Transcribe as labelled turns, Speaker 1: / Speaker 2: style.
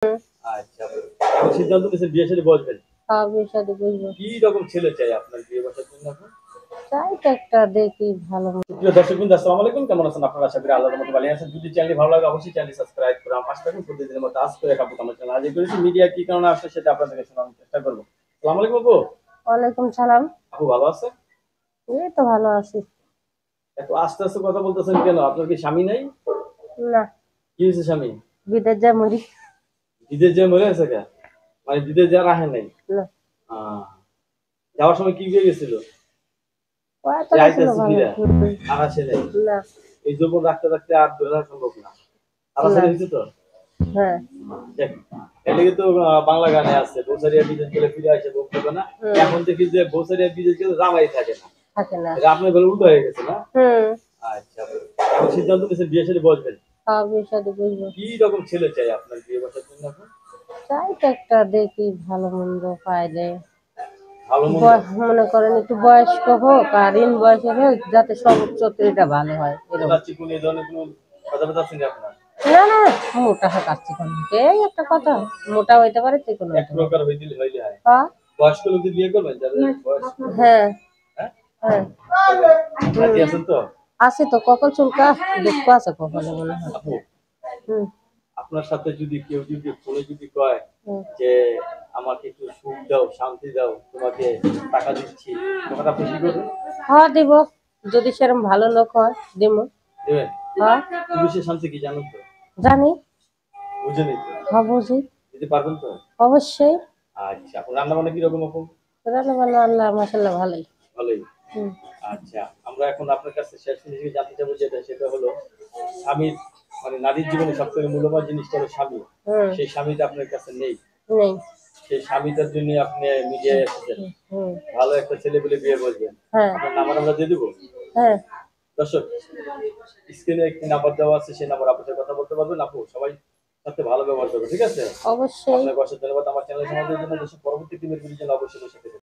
Speaker 1: আচ্ছা, আপনি সিদ্ধান্ত নিয়েছেন বিয়ে শাদী বসবেন।
Speaker 2: হ্যাঁ, বিয়ে শাদী বসবো।
Speaker 1: কি রকম ছেলে চাই আপনার বিয়ে বসার জন্য এখন?
Speaker 2: চাই তো একটা দেখি ভালো
Speaker 1: প্রিয় দর্শকবৃন্দ, আসসালামু আলাইকুম। কেমন আছেন আপনারা? আশা করি আল্লাহর রহমতে ভালো আছেন। যদি চ্যানেলটি ভালো লাগে অবশ্যই চ্যানেলটি সাবস্ক্রাইব করে আমার পাশে থাকুন। প্রতিদিনের মতো আজ করে আপু আমার চ্যানেল হাজির করেছি। মিডিয়া কি কারণে আসছে সেটা আপনাদেরকে শোনানোর চেষ্টা করব। আসসালামু আলাইকুম আপু।
Speaker 2: ওয়ালাইকুম সালাম।
Speaker 1: আপু ভালো আছেন?
Speaker 2: এই তো ভালো আছি।
Speaker 1: এত আস্তে আস্তে কথা বলতেছেন কেন? আপনার কি স্বামী নাই?
Speaker 2: না,
Speaker 1: কি হয়েছে স্বামী?
Speaker 2: বিদেশ যা মরি।
Speaker 1: বিদেশ যে মরে আছে কে? মানে বিদেশ যাওয়ার রাহে নাই?
Speaker 2: না,
Speaker 1: আহ, যাওয়ার সময় কি হয়ে গেছিল?
Speaker 2: ওরা তো
Speaker 1: যে
Speaker 2: ছিল
Speaker 1: আইতেছে
Speaker 2: ভালো।
Speaker 1: ফিরে আর আসে নাই।
Speaker 2: না,
Speaker 1: এই যৌবন রাখতে রাখতে আর ধরে রাখা সম্ভব না। আর আসে
Speaker 2: না।
Speaker 1: হয়েছে তো।
Speaker 2: হ্যাঁ।
Speaker 1: দেখ, এদিকে তো বাংলা গানে আছে বৌসারিয়া বিদেশ গেলে ফিরে আসে বউ পাবে না। এখন দেখি যে বৌসারিয়া বিদেশ গেলে জামাই থাকে না।
Speaker 2: থাকে না।
Speaker 1: এটা আপনার বেলা উল্টো হয়ে গেছে না?
Speaker 2: হুম।
Speaker 1: আচ্ছা, আপনি সিদ্ধান্ত নিয়েছেন বিয়ে শাদী বসবেন।
Speaker 2: হ্যাঁ, বিয়ে শাদী বসবো।
Speaker 1: কি রকম ছেলে চাই আপনার বিয়ে বসার জন্য এখন?
Speaker 2: চাই তো একটা দেখি ভালো মন্দ পাইলে।
Speaker 1: ভালো মন্দ
Speaker 2: মনে করেন একটু বয়স্ক হোক আর ইন বয়সের হোক, যাতে সব চরিত্রটা ভালো হয় এরকম।
Speaker 1: চিকুন এই ধরনের কোনো কথা বলতে আছেন আপনার?
Speaker 2: না, না, মোটা হোক আর চিকন হোক, এই একটা কথা। মোটা হইতে পারে, চিকন
Speaker 1: এক
Speaker 2: হইতে পারে।
Speaker 1: প্রকার হইলে হইলে হয়।
Speaker 2: হ্যাঁ।
Speaker 1: বয়স্ক লোকদের বিয়ে করবেন যাদের বয়স?
Speaker 2: হ্যাঁ।
Speaker 1: হ্যাঁ,
Speaker 2: হ্যাঁ।
Speaker 1: করবেন। রাজি আছেন তো?
Speaker 2: আছে তো, কখন চুলকা দুঃখ আছে কখনো মনে হয়।
Speaker 1: আপু,
Speaker 2: হুম।
Speaker 1: আপনার সাথে যদি কেউ যদি ফোনে যদি কয়
Speaker 2: হুম।
Speaker 1: যে আমাকে একটু সুখ দাও শান্তি দাও তোমাকে টাকা দিচ্ছি, তখন আপনি কি করবেন?
Speaker 2: হ্যাঁ, দিব। যদি সেরকম ভালো লোক হয় দিব।
Speaker 1: দেবেন?
Speaker 2: হ্যাঁ।
Speaker 1: পুরুষের শান্তি কি জানেন তো?
Speaker 2: জানি।
Speaker 1: বুঝেনি তো?
Speaker 2: হ্যাঁ, বুঝি।
Speaker 1: দিতে পারবেন তো?
Speaker 2: অবশ্যই।
Speaker 1: আচ্ছা, আপনার রান্না বান্না কিরকম আপু?
Speaker 2: রান্না বান্না আল্লাহ মাশাআল্লাহ ভালোই।
Speaker 1: ভালোই।
Speaker 2: হুম।
Speaker 1: আচ্ছা, আমরা এখন আপনার কাছে শেষ জিনিস জানতে চাবো যেটা সেটা হলো স্বামীর মানে নারীর জীবনে সবথেকে মূল্যবান জিনিসটা হলো স্বামী।
Speaker 2: হুম।
Speaker 1: সেই স্বামীটা আপনার কাছে নেই।
Speaker 2: নেই।
Speaker 1: সেই স্বামীটার জন্য আপনি নিজে এসেছেন।
Speaker 2: হুম।
Speaker 1: ভালো একটা ছেলে পেলে বিয়ে করবেন।
Speaker 2: হ্যাঁ।
Speaker 1: আপনার নাম্বার আমরা দিয়ে দেবো।
Speaker 2: হ্যাঁ।
Speaker 1: দর্শক, স্ক্রিনে একটি নাম্বার দেওয়া আছে, সেই নাম্বার আপনার সাথে কথা বলতে পারবেন। আপু সবাই সাথে ভালো ব্যবহার করবে, ঠিক আছে?
Speaker 2: অবশ্যই।
Speaker 1: আপনাকে অসংখ্য ধন্যবাদ আমার চ্যানেল সমাজের জন্য। পরবর্তী টিমের জন্য অবশ্যই বসে থাকবেন।